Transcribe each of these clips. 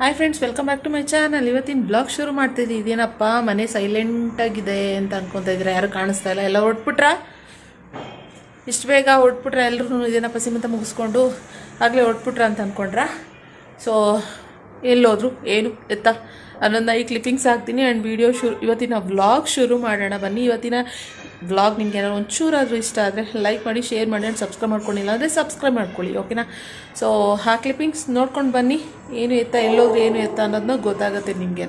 Hi friends, welcome back to my channel. ಇವತ್ತಿನ blog ಶುರು ಮಾಡ್ತಿದ್ವಿ. ಇದೇನಪ್ಪ ಮನೆ ಸೈಲೆಂಟಾಗಿದೆ ಅಂತ ಅನ್ಕೊತಾ ಇದ್ರೆ ಯಾರು ಕಾಣಿಸ್ತಾ ಇಲ್ಲ. ಎಲ್ಲ ಹೊಟ್ಬಿಟ್ರಾ? ಇಷ್ಟು ಬೇಗ ಹೊಟ್ಬಿಟ್ರೆ ಎಲ್ಲರೂ ಇದೇನಪ್ಪ ಸೀಮಂತ ಮುಗಿಸ್ಕೊಂಡು ಆಗಲೇ ಹೊಟ್ಬಿಟ್ರ ಅಂತ ಅಂದ್ಕೊಂಡ್ರ. ಸೊ ಎಲ್ಲೋದ್ರು ಏನು ಎತ್ತ ಅನ್ನೋದನ್ನ ಈ ಕ್ಲಿಪ್ಪಿಂಗ್ಸ್ ಹಾಕ್ತೀನಿ ಆ್ಯಂಡ್ ವೀಡಿಯೋ ಇವತ್ತಿನ ವ್ಲಾಗ್ ಶುರು ಮಾಡೋಣ ಬನ್ನಿ. ಇವತ್ತಿನ ವ್ಲಾಗ್ ನಿಮ್ಗೆ ಏನಾದ್ರು ಒಂಚೂರಾದರೂ ಇಷ್ಟ ಆದರೆ ಲೈಕ್ ಮಾಡಿ, ಶೇರ್ ಮಾಡಿ ಆ್ಯಂಡ್ ಸಬ್ಸ್ಕ್ರೈಬ್ ಮಾಡ್ಕೊಂಡಿಲ್ಲ ಅಂದರೆ ಸಬ್ಸ್ಕ್ರೈಬ್ ಮಾಡ್ಕೊಳ್ಳಿ, ಓಕೆನಾ? ಸೊ ಆ ಕ್ಲಿಪ್ಪಿಂಗ್ಸ್ ನೋಡ್ಕೊಂಡು ಬನ್ನಿ. ಏನು ಎತ್ತ, ಎಲ್ಲೋದ್ರು ಏನು ಎತ್ತ ಅನ್ನೋದನ್ನ ಗೊತ್ತಾಗುತ್ತೆ ನಿಮಗೇ.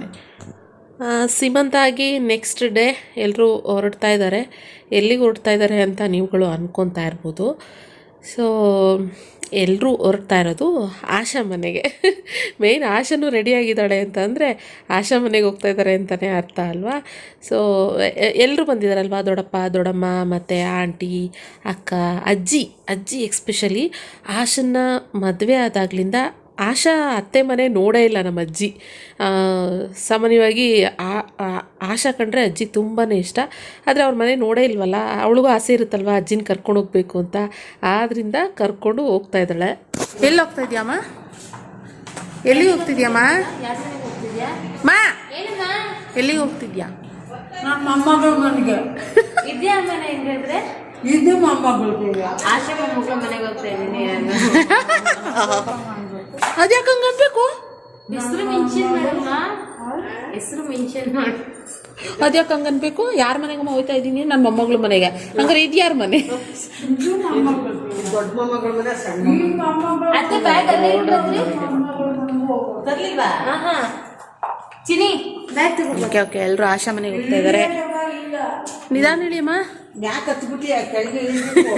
ಸೀಮಂತ ಆಗಿ ನೆಕ್ಸ್ಟ್ ಡೇ ಎಲ್ಲರೂ ಹೊರಡ್ತಾ ಇದ್ದಾರೆ. ಎಲ್ಲಿಗೆ ಹೊರಡ್ತಾ ಇದ್ದಾರೆ ಅಂತ ನೀವುಗಳು ಅಂದ್ಕೊತಾ ಇರ್ಬೋದು. ಸೊ ಎಲ್ಲರೂ ಹೊರಡ್ತಾ ಇರೋದು ಆಶಾ ಮನೆಗೆ. ಮೇಯ್ನ್ ಆಶಾನು ರೆಡಿಯಾಗಿದ್ದಾಳೆ ಅಂತಂದರೆ ಆಶಾ ಮನೆಗೆ ಹೋಗ್ತಾ ಇದ್ದಾರೆ ಅಂತಲೇ ಅರ್ಥ ಅಲ್ವಾ? ಸೊ ಎಲ್ಲರೂ ಬಂದಿದ್ದಾರಲ್ವ, ದೊಡ್ಡಪ್ಪ ದೊಡ್ಡಮ್ಮ ಮತ್ತು ಆಂಟಿ, ಅಕ್ಕ, ಅಜ್ಜಿ ಎಕ್ಸ್ಪೆಷಲಿ ಆಶನ್ನ ಮದುವೆ ಆದಾಗಲಿಂದ ಆಶಾ ಅತ್ತೆ ಮನೆ ನೋಡೇ ಇಲ್ಲ ನಮ್ಮ ಅಜ್ಜಿ. ಸಾಮಾನ್ಯವಾಗಿ ಆಶಾ ಕಂಡ್ರೆ ಅಜ್ಜಿ ತುಂಬಾ ಇಷ್ಟ. ಆದರೆ ಅವ್ರ ಮನೆ ನೋಡೇ ಇಲ್ವಲ್ಲ, ಅವಳಿಗೂ ಆಸೆ ಇರುತ್ತಲ್ವ ಅಜ್ಜಿನ ಕರ್ಕೊಂಡು ಹೋಗ್ಬೇಕು ಅಂತ. ಆದ್ದರಿಂದ ಕರ್ಕೊಂಡು ಹೋಗ್ತಾ ಇದ್ದಾಳೆ. ಎಲ್ಲಿ ಹೋಗ್ತಾ ಇದೆಯಮ್ಮ? ಎಲ್ಲಿಗೆ ಹೋಗ್ತಿದ್ಯಮ್ಮ? ಮಾ ಎಲ್ಲಿಗೆ ಹೋಗ್ತಿದ್ಯಾ? ನಮ್ಮ ಮೊಮ್ಮಗಳ ಮನೆಗೆ. ಇದ್ಯಾ ಮನೆ ಹೆಂಗಿದ್ರೆ ಇದು ಮೊಮ್ಮಗಳಿಗೆ. ಆಶಾ ಮೊಮ್ಮಗಳ ಮನೆಗೆ ಹೋಗ್ತಾ ಇದ್ದೀನಿ. ಅದ್ಯಾಕೆ ಹಂಗೆ ಅನ್ಬೇಕು? ಹೆಸರು ಮೆನ್ಷನ್ ಮಾಡಮ್ಮ, ಹೆಸರು ಮೆನ್ಷನ್ ಮಾಡಿ. ಅದ್ಯಾಕೆ ಹಂಗೆ ಅನ್ಬೇಕು? ಯಾರ ಮನೆಗೆ ಹೋಗ್ತಾ ಇದ್ದೀನಿ? ನನ್ನ ಮೊಮ್ಮಗಳ ಮನೆಗೆ. ಹಂಗಾರೆ ಇದು ಯಾರ ಮನೆ? ದೊಡ್ಡ ಮೊಮ್ಮಗಳ ಮನೆ, ಸಣ್ಣ ಅತ್ತೆ ಬ್ಯಾಗ್ ಅಲ್ಲೇ ಇಟ್ಕೊಂಡ್ರಿ ತರ್ಲಿಲ್ವಾ? ಹಾ ಚಿನಿ ಬ್ಯಾಗ್ ತಗೊಂಡು. ಓಕೆ ಓಕೆ, ಎಲ್ಲರೂ ಆಶಾ ಮನೆಗೆ ಹೋಗ್ತಾ ಇದ್ದಾರೆ. ನಿಧಾನ ಹೇಳಿಯಮ್ಮ. ಯಾಕೆ ಹತ್ಬಿಟ್ಟು ಕೆಳಗೆ ಇಳಿಬೇಕು?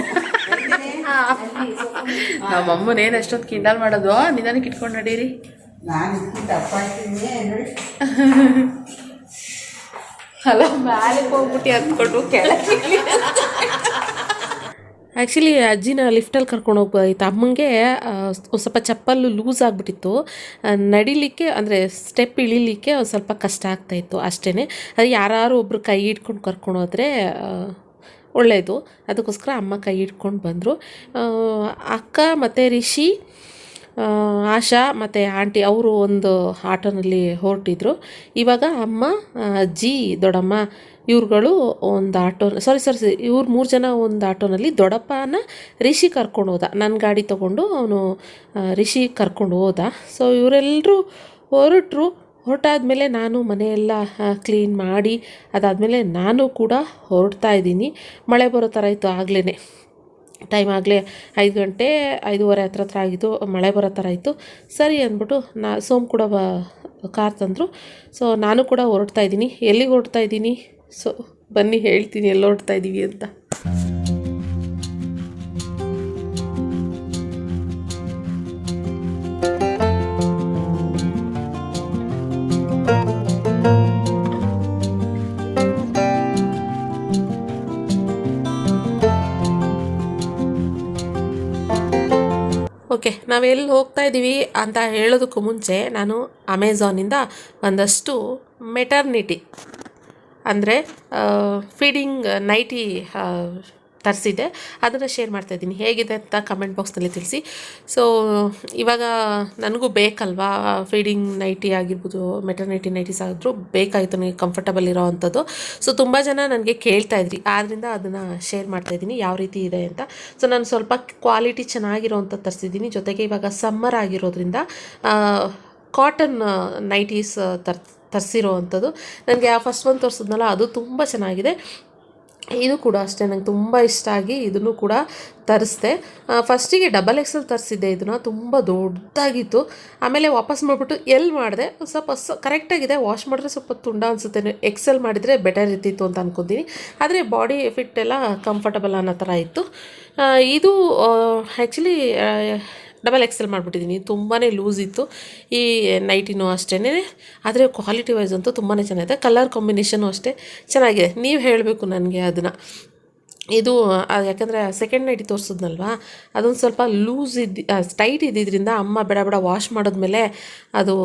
ನಮ್ಮಮ್ಮನೇನು ಅಷ್ಟೊಂದು ಕಿಂಡಲ್ ಮಾಡೋದು. ನಿಧಾನಕ್ಕೆ ಇಟ್ಕೊಂಡು ನಡೀರಿ. ನಾನು ಇಟ್ಬಿಟ್ಟು ಅಪ್ಪ ಇರ್ತೀನಿ ನೋಡಿ. ಅಲ್ಲ, ಮ್ಯಾಲಕ್ಕೆ ಹೋಗ್ಬಿಟ್ಟು ಹತ್ಕೊಂಡು ಕೆಳಗೆ. ಆ್ಯಕ್ಚುಲಿ ಅಜ್ಜಿನ ಲಿಫ್ಟಲ್ಲಿ ಕರ್ಕೊಂಡು ಹೋಗ್ಬೋದಾಗಿತ್ತು. ಅಮ್ಮಂಗೆ ಸ್ವಲ್ಪ ಚಪ್ಪಲು ಲೂಸ್ ಆಗಿಬಿಟ್ಟಿತ್ತು. ನಡಿಲಿಕ್ಕೆ ಅಂದರೆ ಸ್ಟೆಪ್ ಇಳಿಲಿಕ್ಕೆ ಒಂದು ಸ್ವಲ್ಪ ಕಷ್ಟ ಆಗ್ತಾಯಿತ್ತು ಅಷ್ಟೇ. ಅದು ಯಾರು ಒಬ್ಬರು ಕೈ ಹಿಡ್ಕೊಂಡು ಕರ್ಕೊಂಡು ಹೋದರೆ ಒಳ್ಳೆಯದು. ಅದಕ್ಕೋಸ್ಕರ ಅಮ್ಮ ಕೈ ಹಿಡ್ಕೊಂಡು ಬಂದರು. ಅಕ್ಕ ಮತ್ತು ರಿಷಿ, ಆಶಾ ಮತ್ತು ಆಂಟಿ ಅವರು ಒಂದು ಆಟೋನಲ್ಲಿ ಹೊರಟಿದ್ರು. ಇವಾಗ ಅಮ್ಮ, ಅಜ್ಜಿ, ದೊಡ್ಡಮ್ಮ ಇವ್ರುಗಳು ಒಂದು ಆಟೋ ಇವ್ರು 3 ಜನ ಒಂದು ಆಟೋನಲ್ಲಿ. ದೊಡ್ಡಪ್ಪನ ರಿಷಿ ಕರ್ಕೊಂಡು ಹೋದ. ನನ್ನ ಗಾಡಿ ತೊಗೊಂಡು ಅವನು ರಿಷಿ ಕರ್ಕೊಂಡು ಹೋದ. ಸೊ ಇವರೆಲ್ಲರೂ ಹೊರಟಾದ್ಮೇಲೆ ನಾನು ಮನೆಯೆಲ್ಲ ಕ್ಲೀನ್ ಮಾಡಿ ಅದಾದಮೇಲೆ ನಾನು ಕೂಡ ಹೊರಡ್ತಾ ಇದ್ದೀನಿ. ಮಳೆ ಬರೋ ಥರ ಇತ್ತು ಆಗಲೇ. ಟೈಮ್ ಆಗಲೇ 5 ಗಂಟೆ 5:30 ಹತ್ರ ಆಗಿತ್ತು. ಮಳೆ ಬರೋ ಥರ ಇತ್ತು. ಸರಿ ಅಂದ್ಬಿಟ್ಟು ಸೋಮ್ ಕೂಡ ಕಾರ್ ತಂದರು. ಸೊ ನಾನು ಕೂಡ ಹೊರಡ್ತಾ ಇದ್ದೀನಿ. ಎಲ್ಲಿಗೆ ಹೊರಡ್ತಾ ಇದ್ದೀನಿ? ಸೊ ಬನ್ನಿ ಹೇಳ್ತೀನಿ ಎಲ್ಲಿ ಹೊರಡ್ತಾ ಇದ್ದೀವಿ ಅಂತ. ಓಕೆ, ನಾವೆಲ್ಲಿ ಹೋಗ್ತಾ ಇದ್ದೀವಿ ಅಂತ ಹೇಳೋದಕ್ಕೂ ಮುಂಚೆ ನಾನು ಅಮೆಝಾನಿಂದ ಒಂದಷ್ಟು ಮೆಟರ್ನಿಟಿ ಅಂದರೆ ಫೀಡಿಂಗ್ ನೈಟಿ ತರಿಸಿದ್ದೆ. ಅದನ್ನು ಶೇರ್ ಮಾಡ್ತಾಯಿದ್ದೀನಿ. ಹೇಗಿದೆ ಅಂತ ಕಮೆಂಟ್ ಬಾಕ್ಸ್ನಲ್ಲಿ ತಿಳಿಸಿ. ಸೊ ಇವಾಗ ನನಗೂ ಬೇಕಲ್ವಾ, ಫೀಡಿಂಗ್ ನೈಟಿ ಆಗಿರ್ಬೋದು, ಮೆಟರ್ನಿಟಿ ನೈಟೀಸ್ ಆದರೂ ಬೇಕಾಯಿತು ನನಗೆ ಕಂಫರ್ಟಬಲ್ ಇರೋ ಅಂಥದ್ದು. ಸೊ ತುಂಬ ಜನ ನನಗೆ ಕೇಳ್ತಾಯಿದ್ರಿ, ಆದ್ದರಿಂದ ಅದನ್ನು ಶೇರ್ ಮಾಡ್ತಾಯಿದ್ದೀನಿ ಯಾವ ರೀತಿ ಇದೆ ಅಂತ. ಸೊ ನಾನು ಸ್ವಲ್ಪ ಕ್ವಾಲಿಟಿ ಚೆನ್ನಾಗಿರೋ ಅಂಥದ್ದು ತರಿಸಿದ್ದೀನಿ. ಜೊತೆಗೆ ಇವಾಗ ಸಮ್ಮರ್ ಆಗಿರೋದ್ರಿಂದ ಕಾಟನ್ ನೈಟೀಸ್ ತರಿಸಿರೋ ಅಂಥದ್ದು. ನನಗೆ ಫಸ್ಟ್ ಒಂದು ತೋರಿಸಿದ್ನಲ್ಲ ಅದು ತುಂಬ ಚೆನ್ನಾಗಿದೆ. ಇದು ಕೂಡ ಅಷ್ಟೇ ನಂಗೆ ತುಂಬ ಇಷ್ಟ ಆಗಿ ಇದನ್ನು ಕೂಡ ತರಿಸ್ದೆ. ಫಸ್ಟಿಗೆ XXL ತರಿಸಿದ್ದೆ. ಇದನ್ನು ತುಂಬ ದೊಡ್ಡದಾಗಿತ್ತು. ಆಮೇಲೆ ವಾಪಸ್ ಮಾಡಿಬಿಟ್ಟು ಎಲ್ಲಿ ಮಾಡಿದೆ ಸ್ವಲ್ಪ ಕರೆಕ್ಟಾಗಿದೆ. ವಾಶ್ ಮಾಡಿದ್ರೆ ಸ್ವಲ್ಪ ತುಂಡ ಅನಿಸುತ್ತೆ. XL ಮಾಡಿದರೆ ಬೆಟರ್ ಇರ್ತಿತ್ತು ಅಂತ ಅಂದ್ಕೊತೀನಿ. ಆದರೆ ಬಾಡಿ ಫಿಟ್ ಎಲ್ಲ ಕಂಫರ್ಟಬಲ್ ಅನ್ನೋ ಥರ ಇತ್ತು. ಇದು ಆ್ಯಕ್ಚುಲಿ XXL ಮಾಡಿಬಿಟ್ಟಿದ್ದೀನಿ. ತುಂಬಾ ಲೂಸ್ ಇತ್ತು ಈ ನೈಟಿನೂ ಅಷ್ಟೇ. ಆದರೆ ಕ್ವಾಲಿಟಿ ವೈಸ್ ಅಂತೂ ತುಂಬಾ ಚೆನ್ನಾಗಿದೆ. ಕಲರ್ ಕಾಂಬಿನೇಷನು ಅಷ್ಟೇ ಚೆನ್ನಾಗಿದೆ. ನೀವು ಹೇಳಬೇಕು ನನಗೆ ಅದನ್ನು. ಇದು ಯಾಕಂದರೆ ಸೆಕೆಂಡ್ ನೈಟಿ ತೋರಿಸಿದ್ನಲ್ವಾ, ಅದೊಂದು ಸ್ವಲ್ಪ ಲೂಸ್ ಟೈಟ್ ಇದ್ದಿದ್ದರಿಂದ ಅಮ್ಮ ಬೇಡ ವಾಶ್ ಮಾಡಿದ್ಮೇಲೆ ಅದು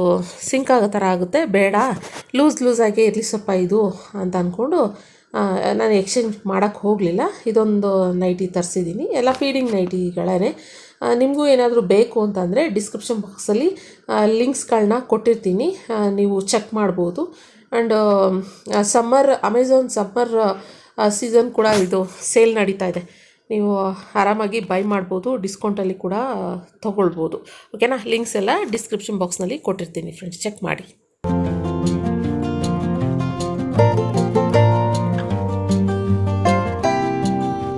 ಸಿಂಕ್ ಆಗೋ ಥರ ಆಗುತ್ತೆ, ಬೇಡ ಲೂಸಾಗೇ ಇರಲಿ ಸ್ವಲ್ಪ ಇದು ಅಂತ ಅಂದ್ಕೊಂಡು ನಾನು ಎಕ್ಸ್ಚೇಂಜ್ ಮಾಡೋಕ್ಕೆ ಹೋಗಲಿಲ್ಲ. ಇದೊಂದು ನೈಟಿ ತರಿಸಿದ್ದೀನಿ. ಎಲ್ಲ ಫೀಡಿಂಗ್ ನೈಟಿಗಳೇ. ನಿಮಗೂ ಏನಾದರೂ ಬೇಕು ಅಂತಂದರೆ ಡಿಸ್ಕ್ರಿಪ್ಷನ್ ಬಾಕ್ಸಲ್ಲಿ ಲಿಂಕ್ಸ್ಗಳನ್ನ ಕೊಟ್ಟಿರ್ತೀನಿ, ನೀವು ಚೆಕ್ ಮಾಡ್ಬೋದು. ಆ್ಯಂಡ್ ಅಮೆಝಾನ್ ಸಮ್ಮರ್ ಸೀಸನ್ ಕೂಡ ಇದು ಸೇಲ್ ನಡೀತಾ ಇದೆ, ನೀವು ಆರಾಮಾಗಿ ಬೈ ಮಾಡ್ಬೋದು, ಡಿಸ್ಕೌಂಟಲ್ಲಿ ಕೂಡ ತೊಗೊಳ್ಬೋದು. ಓಕೆನಾ? ಲಿಂಕ್ಸ್ ಎಲ್ಲ ಡಿಸ್ಕ್ರಿಪ್ಷನ್ ಬಾಕ್ಸ್ನಲ್ಲಿ ಕೊಟ್ಟಿರ್ತೀನಿ ಫ್ರೆಂಡ್ಸ್, ಚೆಕ್ ಮಾಡಿ.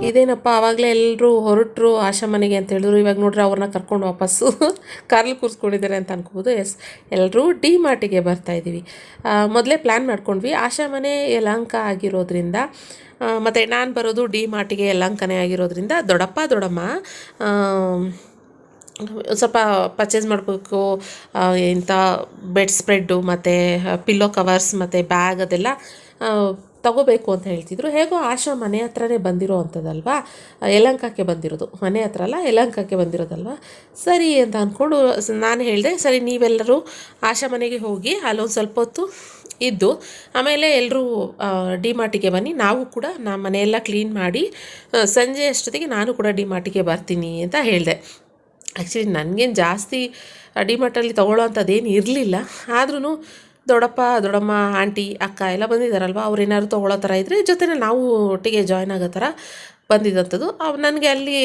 ಇದೇನಪ್ಪ ಆವಾಗಲೇ ಎಲ್ಲರೂ ಹೊರಟರು ಆಶಾ ಮನೆಗೆ ಅಂತ ಹೇಳಿದ್ರು, ಇವಾಗ ನೋಡ್ರೆ ಅವ್ರನ್ನ ಕರ್ಕೊಂಡು ವಾಪಸ್ಸು ಕಾರಲ್ಲಿ ಕೂರಿಸ್ಕೊಂಡಿದ್ದಾರೆ ಅಂತ ಅನ್ಕೋಬೋದು. ಎಸ್, ಎಲ್ಲರೂ ಡಿ ಮಾರ್ಟಿಗೆ ಬರ್ತಾಯಿದ್ದೀವಿ. ಮೊದಲೇ ಪ್ಲ್ಯಾನ್ ಮಾಡ್ಕೊಂಡ್ವಿ, ಆಶಾ ಮನೆ ಯಲಹಂಕ ಆಗಿರೋದ್ರಿಂದ ಮತ್ತು ನಾನು ಬರೋದು ಡಿ ಮಾರ್ಟಿಗೆ ಯಲಹಂಕನೇ ಆಗಿರೋದ್ರಿಂದ ದೊಡ್ಡಮ್ಮ ಸ್ವಲ್ಪ ಪರ್ಚೇಸ್ ಮಾಡಬೇಕು, ಇಂಥ ಬೆಡ್ ಸ್ಪ್ರೆಡ್ಡು ಮತ್ತು ಪಿಲ್ಲೋ ಕವರ್ಸ್ ಮತ್ತು ಬ್ಯಾಗ್ ಅದೆಲ್ಲ ತಗೋಬೇಕು ಅಂತ ಹೇಳ್ತಿದ್ರು. ಹೇಗೋ ಆಶಾ ಮನೆ ಹತ್ರನೇ ಬಂದಿರೋ ಅಂಥದ್ದಲ್ವಾ, ಯಲಹಂಕಕ್ಕೆ ಬಂದಿರೋದು, ಮನೆ ಹತ್ರ ಅಲ್ಲ ಯಲಹಂಕಕ್ಕೆ ಬಂದಿರೋದಲ್ವ, ಸರಿ ಅಂತ ಅಂದ್ಕೊಂಡು ನಾನು ಹೇಳಿದೆ, ಸರಿ ನೀವೆಲ್ಲರೂ ಆಶಾ ಮನೆಗೆ ಹೋಗಿ ಅಲ್ಲೊಂದು ಸ್ವಲ್ಪ ಹೊತ್ತು ಇದ್ದು ಆಮೇಲೆ ಎಲ್ಲರೂ ಡಿ ಮಾರ್ಟಿಗೆ ಬನ್ನಿ, ನಾವು ಕೂಡ ನಮ್ಮ ಮನೆಯೆಲ್ಲ ಕ್ಲೀನ್ ಮಾಡಿ ಸಂಜೆ ಅಷ್ಟೊತ್ತಿಗೆ ನಾನು ಕೂಡ ಡಿ ಮಾರ್ಟಿಗೆ ಬರ್ತೀನಿ ಅಂತ ಹೇಳಿದೆ. ಆ್ಯಕ್ಚುಲಿ ನನಗೇನು ಜಾಸ್ತಿ ಡಿ ಮಾರ್ಟಲ್ಲಿ ತೊಗೊಳ್ಳೋ ಅಂಥದ್ದೇನು ಇರಲಿಲ್ಲ, ಆದ್ರೂ ದೊಡ್ಡಮ್ಮ, ಆಂಟಿ, ಅಕ್ಕ ಎಲ್ಲ ಬಂದಿದ್ದಾರಲ್ವ, ಅವ್ರೇನಾದ್ರು ತೊಗೊಳ್ಳೋ ಥರ ಇದ್ದರೆ ಜೊತೆನೇ ನಾವು ಒಟ್ಟಿಗೆ ಜಾಯ್ನ್ ಆಗೋ ಥರ ಬಂದಿದ್ದಂಥದ್ದು. ನನಗೆ ಅಲ್ಲಿ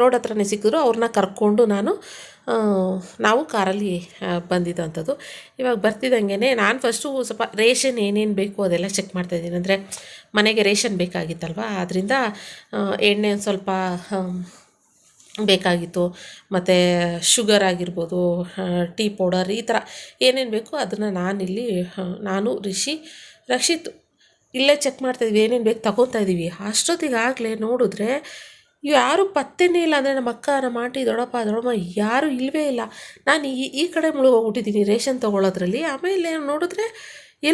ರೋಡ್ ಹತ್ರನೇ ಸಿಕ್ಕಿದ್ರು, ಅವ್ರನ್ನ ಕರ್ಕೊಂಡು ನಾವು ಕಾರಲ್ಲಿ ಬಂದಿದ್ದಂಥದ್ದು. ಇವಾಗ ಬರ್ತಿದ್ದಂಗೆ ನಾನು ಫಸ್ಟು ಸ್ವಲ್ಪ ರೇಷನ್ ಏನೇನು ಬೇಕು ಅದೆಲ್ಲ ಚೆಕ್ ಮಾಡ್ತಾಯಿದ್ದೀನಿ, ಅಂದರೆ ಮನೆಗೆ ರೇಷನ್ ಬೇಕಾಗಿತ್ತಲ್ವ, ಆದ್ದರಿಂದ ಎಣ್ಣೆ ಒಂದು ಸ್ವಲ್ಪ ಬೇಕಾಗಿತ್ತು, ಮತ್ತು ಶುಗರ್ ಆಗಿರ್ಬೋದು, ಟೀ ಪೌಡರ್, ಈ ಥರ ಏನೇನು ಬೇಕು ಅದನ್ನು ನಾನು ರಕ್ಷಿತ್ ಇಲ್ಲೇ ಚೆಕ್ ಮಾಡ್ತಾಯಿದ್ವಿ, ಏನೇನು ಬೇಕು ತಗೊತಾ ಇದ್ದೀವಿ. ಅಷ್ಟೊತ್ತಿಗಾಗಲೇ ನೋಡಿದ್ರೆ ಯಾರೂ ಪತ್ತೆನೇ ಇಲ್ಲ. ಅಂದರೆ ನಮ್ಮ ಅಕ್ಕ, ನಮ್ಮ ಆಂಟಿ, ದೊಡ್ಡಮ್ಮ ಯಾರೂ ಇಲ್ಲವೇ ಇಲ್ಲ. ನಾನು ಈ ಕಡೆ ಮುಳುಗೋಗ್ಬಿಟ್ಟಿದ್ದೀನಿ ರೇಷನ್ ತೊಗೊಳೋದ್ರಲ್ಲಿ. ಆಮೇಲೆ ನೋಡಿದ್ರೆ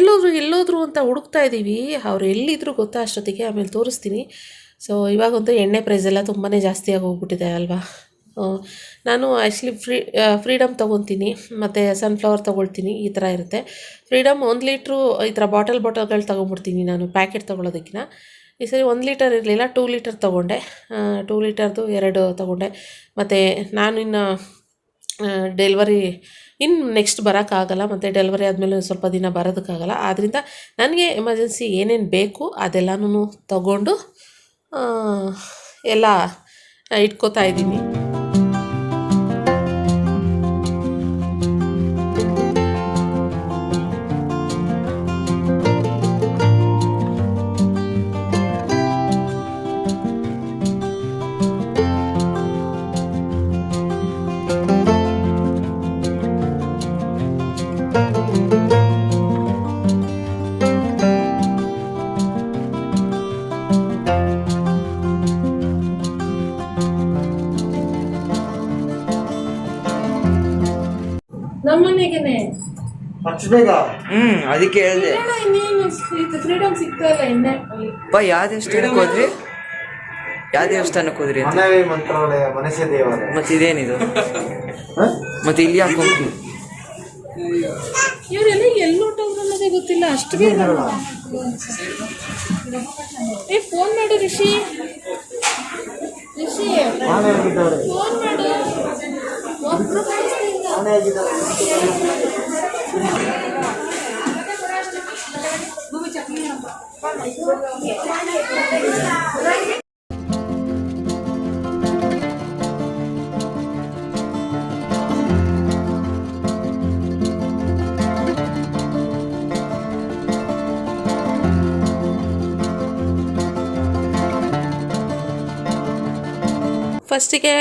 ಎಲ್ಲೋದ್ರು ಅಂತ ಹುಡುಕ್ತಾ ಇದ್ದೀವಿ, ಅವ್ರು ಎಲ್ಲಿದ್ರು ಗೊತ್ತಾ ಅಷ್ಟೊತ್ತಿಗೆ, ಆಮೇಲೆ ತೋರಿಸ್ತೀನಿ. ಸೊ ಇವಾಗಂತೂ ಎಣ್ಣೆ ಪ್ರೈಸ್ ಎಲ್ಲ ತುಂಬಾ ಜಾಸ್ತಿ ಆಗೋಗ್ಬಿಟ್ಟಿದೆ ಅಲ್ವಾ. ನಾನು ಆ್ಯಕ್ಚುಲಿ ಫ್ರೀಡಮ್ ತೊಗೊತೀನಿ ಮತ್ತು ಸನ್ಫ್ಲವರ್ ತೊಗೊಳ್ತೀನಿ, ಈ ಥರ ಇರುತ್ತೆ. ಫ್ರೀಡಮ್ 1 ಲೀಟ್ರು ಈ ಥರ ಬಾಟಲ್ಗಳು ತೊಗೊಂಬಿಡ್ತೀನಿ ನಾನು, ಪ್ಯಾಕೆಟ್ ತೊಗೊಳೋದಕ್ಕಿಂತ. ಈ ಸರಿ 1 ಲೀಟರ್ ಇರಲಿಲ್ಲ, 2 ಲೀಟರ್ ತೊಗೊಂಡೆ. 2 ಲೀಟರ್ದು 2 ತೊಗೊಂಡೆ. ಮತ್ತು ನಾನು ಇನ್ನು ನೆಕ್ಸ್ಟ್ ಬರೋಕ್ಕಾಗಲ್ಲ, ಮತ್ತು ಡೆಲಿವರಿ ಆದಮೇಲೆ ಸ್ವಲ್ಪ ದಿನ ಬರೋದಕ್ಕಾಗಲ್ಲ. ಆದ್ದರಿಂದ ನನಗೆ ಎಮರ್ಜೆನ್ಸಿ ಏನೇನು ಬೇಕು ಅದೆಲ್ಲನೂ ತಗೊಂಡು ಎಲ್ಲ ಇಟ್ಕೋತಾ ಇದ್ದೀನಿ. ನಮ್ಮನೆಗೇನೆ ಅದಕ್ಕೆ ಹೇಳ್ದೆ ಫ್ರೀಡಮ್ ಸಿಗ್ತಾ ಇಲ್ಲ ಎಣ್ಣೆ ಅಲ್ಲಿ. ಯಾವ ದೇವಸ್ಥಾನಕ್ಕೆ ಹೋದ್ರಿ ಅಂತ? ಮಂತ್ರಾಲಯ, ಮನಸ್ಸೇ ದೇವಾಲಯ. ಮತ್ತೆ ಇದೇನಿದು? ಮತ್ತೆ ಇಲ್ಲಿ ಯಾಕೆ ಹೋಗ್ತೀವಿ? ಇವರೆಲ್ಲ ಎಲ್ಲೋಟವ್ರು ಅನ್ನೋದೇ ಗೊತ್ತಿಲ್ಲ, ಅಷ್ಟು ಫೋನ್ ಮಾಡು ರಿಷಿ, ಫೋನ್ ಮಾಡು. ಫಸ್ಟಿಗೆ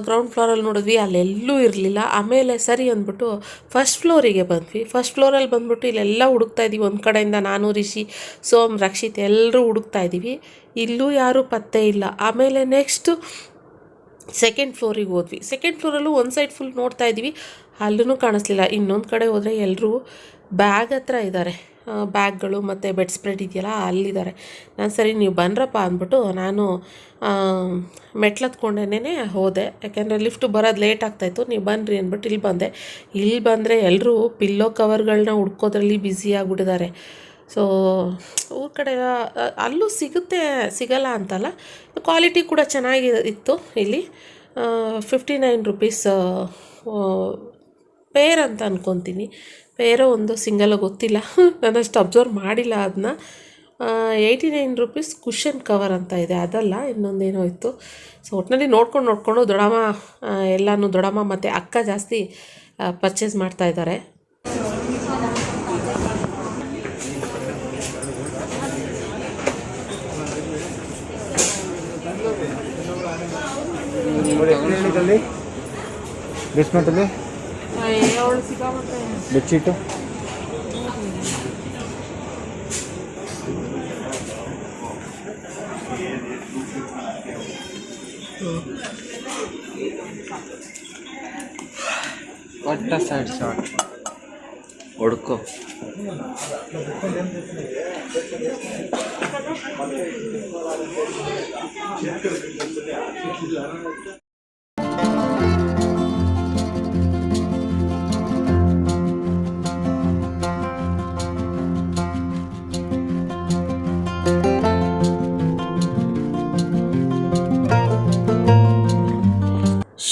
ಗ್ರೌಂಡ್ ಫ್ಲೋರಲ್ಲಿ ನೋಡಿದ್ವಿ, ಅಲ್ಲೆಲ್ಲೂ ಇರಲಿಲ್ಲ. ಆಮೇಲೆ ಸರಿ ಅಂದ್ಬಿಟ್ಟು ಫಸ್ಟ್ ಫ್ಲೋರಿಗೆ ಬಂದ್ವಿ. ಫಸ್ಟ್ ಫ್ಲೋರಲ್ಲಿ ಬಂದ್ಬಿಟ್ಟು ಇಲ್ಲೆಲ್ಲ ಹುಡುಕ್ತಾ ಇದ್ದೀವಿ. ಒಂದು ಕಡೆಯಿಂದ ನಾನು, ರಿಷಿ, ಸೋಮ್, ರಕ್ಷಿತ್ ಎಲ್ಲರೂ ಹುಡುಕ್ತಾ ಇದ್ದೀವಿ. ಇಲ್ಲೂ ಯಾರೂ ಪತ್ತೆ ಇಲ್ಲ. ಆಮೇಲೆ ನೆಕ್ಸ್ಟು ಸೆಕೆಂಡ್ ಫ್ಲೋರಿಗೆ ಹೋದ್ವಿ. ಸೆಕೆಂಡ್ ಫ್ಲೋರಲ್ಲೂ ಒಂದು ಸೈಡ್ ಫುಲ್ ನೋಡ್ತಾ ಇದ್ದೀವಿ, ಅಲ್ಲೂ ಕಾಣಿಸ್ಲಿಲ್ಲ. ಇನ್ನೊಂದು ಕಡೆ ಹೋದರೆ ಎಲ್ಲರೂ ಬ್ಯಾಗ್ ಹತ್ರ ಇದ್ದಾರೆ, ಬ್ಯಾಗ್ಗಳು ಮತ್ತು ಬೆಡ್ ಸ್ಪ್ರೆಡ್ ಇದೆಯಲ್ಲ ಅಲ್ಲಿದ್ದಾರೆ. ನಾನು ಸರಿ ನೀವು ಬನ್ರಪ್ಪ ಅಂದ್ಬಿಟ್ಟು ನಾನು ಮೆಟ್ಲತ್ಕೊಂಡೇ ಹೋದೆ, ಯಾಕೆಂದರೆ ಲಿಫ್ಟು ಬರೋದು ಲೇಟ್ ಆಗ್ತಾಯಿತ್ತು. ನೀವು ಬನ್ನಿರಿ ಅಂದ್ಬಿಟ್ಟು ಇಲ್ಲಿ ಬಂದರೆ ಎಲ್ಲರೂ ಪಿಲ್ಲೋ ಕವರ್ಗಳನ್ನ ಹುಡ್ಕೋದ್ರಲ್ಲಿ ಬ್ಯುಸಿ ಆಗಿಬಿಟ್ಟಿದ್ದಾರೆ. ಸೊ ಊರ ಕಡೆ ಅಲ್ಲೂ ಸಿಗಲ್ಲ ಅಂತಲ್ಲ, ಕ್ವಾಲಿಟಿ ಕೂಡ ಚೆನ್ನಾಗಿ ಇತ್ತು ಇಲ್ಲಿ. 59 ರುಪೀಸ್ ಪೇರ್ ಅಂತ ಅಂದ್ಕೊತೀನಿ. ಪೇರೋ ಒಂದು ಸಿಂಗಲ್ಲೋ ಗೊತ್ತಿಲ್ಲ, ನಾನಷ್ಟು ಅಬ್ಸರ್ವ್ ಮಾಡಿಲ್ಲ ಅದನ್ನ. 89 ರುಪೀಸ್ ಕುಷನ್ ಕವರ್ ಅಂತ ಇದೆ, ಅದಲ್ಲ ಇನ್ನೊಂದೇನೋ ಇತ್ತು. ಸೊ ಒಟ್ಟಿನಲ್ಲಿ ನೋಡ್ಕೊಂಡು ದೊಡ್ಡಮ್ಮ ಎಲ್ಲನೂ ದೊಡ್ಡಮ್ಮ ಮತ್ತು ಅಕ್ಕ ಜಾಸ್ತಿ ಪರ್ಚೇಸ್ ಮಾಡ್ತಾಯಿದ್ದಾರೆ. ಬೇಸ್ಮೆಂಟಲ್ಲಿ ಬೆಡ್ಶೀಟು ಒಟ್ಟ ಸೈಡ್ ಶಾರ್ಟ್ ಹೊಡ್ಕೊ.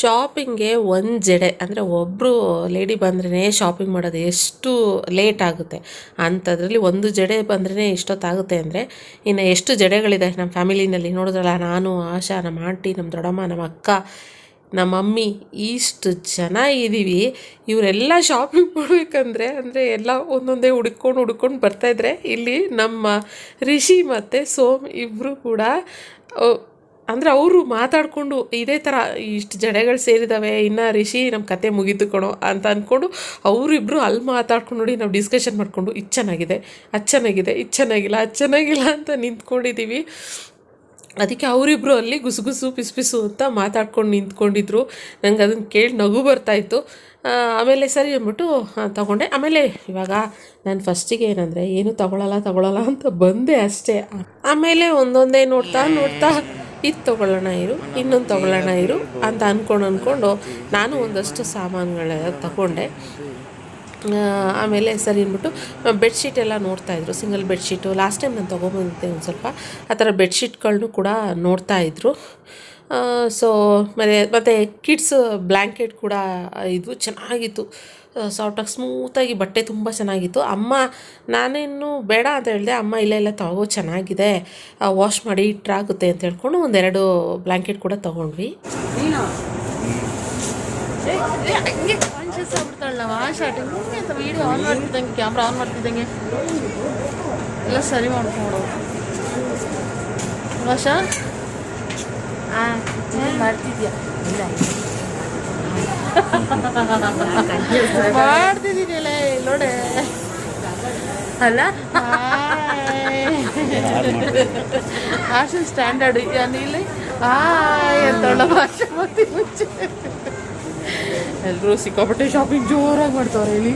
ಶಾಪಿಂಗ್ಗೆ ಒಂದು ಜಡೆ ಅಂದರೆ ಒಬ್ಬರು ಲೇಡಿ ಬಂದ್ರೇ ಶಾಪಿಂಗ್ ಮಾಡೋದು ಎಷ್ಟು ಲೇಟ್ ಆಗುತ್ತೆ. ಅಂಥದ್ರಲ್ಲಿ ಒಂದು ಜಡೆ ಬಂದ್ರೇ ಇಷ್ಟೊತ್ತಾಗುತ್ತೆ ಅಂದರೆ ಇನ್ನು ಎಷ್ಟು ಜಡೆಗಳಿದೆ ನಮ್ಮ ಫ್ಯಾಮಿಲಿನಲ್ಲಿ. ನೋಡಿದ್ರಲ್ಲ, ನಾನು, ಆಶಾ, ನಮ್ಮ ಆಂಟಿ, ನಮ್ಮ ದೊಡ್ಡಮ್ಮ, ನಮ್ಮ ಅಕ್ಕ, ನಮ್ಮ ಮಮ್ಮಿ, ಇಷ್ಟು ಜನ ಇದ್ದೀವಿ. ಇವರೆಲ್ಲ ಶಾಪಿಂಗ್ ಮಾಡಬೇಕಂದ್ರೆ ಎಲ್ಲ ಒಂದೊಂದೇ ಹುಡ್ಕೊಂಡು ಬರ್ತಾಯಿದ್ರೆ ಇಲ್ಲಿ ನಮ್ಮ ರಿಷಿ ಮತ್ತು ಸೋಮ್ ಇಬ್ಬರು ಕೂಡ ಅಂದರೆ ಅವರು ಮಾತಾಡಿಕೊಂಡು ಇದೇ ಥರ ಇಷ್ಟು ಜಡೆಗಳು ಸೇರಿದ್ದಾವೆ, ಇನ್ನು ರಿಷಿ ನಮ್ಮ ಕತೆ ಮುಗಿದು ಕಣೋ ಅಂತ ಅಂದ್ಕೊಂಡು ಅವರಿಬ್ಬರು ಅಲ್ಲಿ ಮಾತಾಡ್ಕೊಂಡು ನೋಡಿ ನಾವು ಡಿಸ್ಕಷನ್ ಮಾಡಿಕೊಂಡು ಇದು ಚೆನ್ನಾಗಿದೆ, ಅದು ಚೆನ್ನಾಗಿದೆ, ಇದು ಚೆನ್ನಾಗಿಲ್ಲ, ಅದು ಚೆನ್ನಾಗಿಲ್ಲ ಅಂತ ನಿಂತ್ಕೊಂಡಿದ್ದೀವಿ. ಅದಕ್ಕೆ ಅವರಿಬ್ಬರು ಅಲ್ಲಿ ಗುಸುಗುಸು ಪಿಸು ಅಂತ ಮಾತಾಡ್ಕೊಂಡು ನಿಂತ್ಕೊಂಡಿದ್ರು. ನಂಗೆ ಅದನ್ನು ಕೇಳಿ ನಗು ಬರ್ತಾಯಿತ್ತು. ಆಮೇಲೆ ಸರಿ ಅಂದ್ಬಿಟ್ಟು ತೊಗೊಂಡೆ. ಆಮೇಲೆ ಇವಾಗ ನಾನು ಫಸ್ಟಿಗೆ ಏನಂದರೆ ಏನು ತಗೊಳ್ಳಲ್ಲ ಅಂತ ಬಂದೆ ಅಷ್ಟೇ. ಆಮೇಲೆ ಒಂದೊಂದೇ ನೋಡ್ತಾ ಇದು ತೊಗೊಳ್ಳೋಣ ಇರು, ಇನ್ನೊಂದು ತೊಗೊಳ್ಳೋಣ ಇರು ಅಂತ ಅಂದ್ಕೊಂಡು ನಾನು ಒಂದಷ್ಟು ಸಾಮಾನುಗಳೆಲ್ಲ ತಗೊಂಡೆ. ಆಮೇಲೆ ಸರಿ ಅಂದ್ಬಿಟ್ಟು ಬೆಡ್ಶೀಟ್ ಎಲ್ಲ ನೋಡ್ತಾಯಿದ್ರು, ಸಿಂಗಲ್ ಬೆಡ್ಶೀಟು. ಲಾಸ್ಟ್ ಟೈಮ್ ನಾನು ತೊಗೊಂಬಂದಿದ್ದೆ ಒಂದು ಸ್ವಲ್ಪ ಆ ಥರ ಬೆಡ್ಶೀಟ್ಗಳನ್ನೂ ಕೂಡ ನೋಡ್ತಾಯಿದ್ರು. ಸೊ ಮತ್ತು ಕಿಡ್ಸ್ ಬ್ಲ್ಯಾಂಕೆಟ್ ಕೂಡ ಇದು ಚೆನ್ನಾಗಿತ್ತು, ಸಾಫ್ಟಾಗಿ ಸ್ಮೂತಾಗಿ ಬಟ್ಟೆ ತುಂಬ ಚೆನ್ನಾಗಿತ್ತು. ಅಮ್ಮ ನಾನೇನು ಬೇಡ ಅಂತ ಹೇಳಿದೆ, ಅಮ್ಮ ಇಲ್ಲ ತಗೋ ಚೆನ್ನಾಗಿದೆ, ವಾಶ್ ಮಾಡಿ ಇಟ್ಟರಾಗುತ್ತೆ ಅಂತ ಹೇಳ್ಕೊಂಡು ಒಂದೆರಡು ಬ್ಲ್ಯಾಂಕೆಟ್ ಕೂಡ ತೊಗೊಂಡ್ವಿ. ಹಂಗೆ ಕಾನ್ಷಿಯಸ್ ಆಗ್ಬಿಡ್ತಾಳಲ್ಲ ಶಾರ್ಟಿಂಗ್ ಅಂತ ವೀಡಿಯೋ ಆನ್ ಮಾಡ್ತಿದ್ದಂಗೆ, ಕ್ಯಾಮ್ರಾ ಆನ್ ಮಾಡ್ತಿದ್ದಂಗೆ ಎಲ್ಲ ಸರಿ ಮಾಡ್ಕೊಂಡು ಆಶಾ ಮಾಡ್ತಿದ್ಯಾ? ಇಲ್ಲ ಮಾಡ್ತಿದ್ದೀನಿಲ್ಲ ನೋಡೆ ಅಲ್ಲ. ಆಶನ್ ಸ್ಟ್ಯಾಂಡರ್ಡ್ ಇಲ್ಲಿ ಎಂತೊಳ್ಳ ಭಾಷೆ ಮತ್ತೆ ಮುಂಚೆ ಎಲ್ಲರೂ ಸಿಕ್ಕಾಪಟ್ಟೆ ಶಾಪಿಂಗ್ ಜೋರಾಗಿ ಮಾಡ್ತವ್ರೆ ಇಲ್ಲಿ.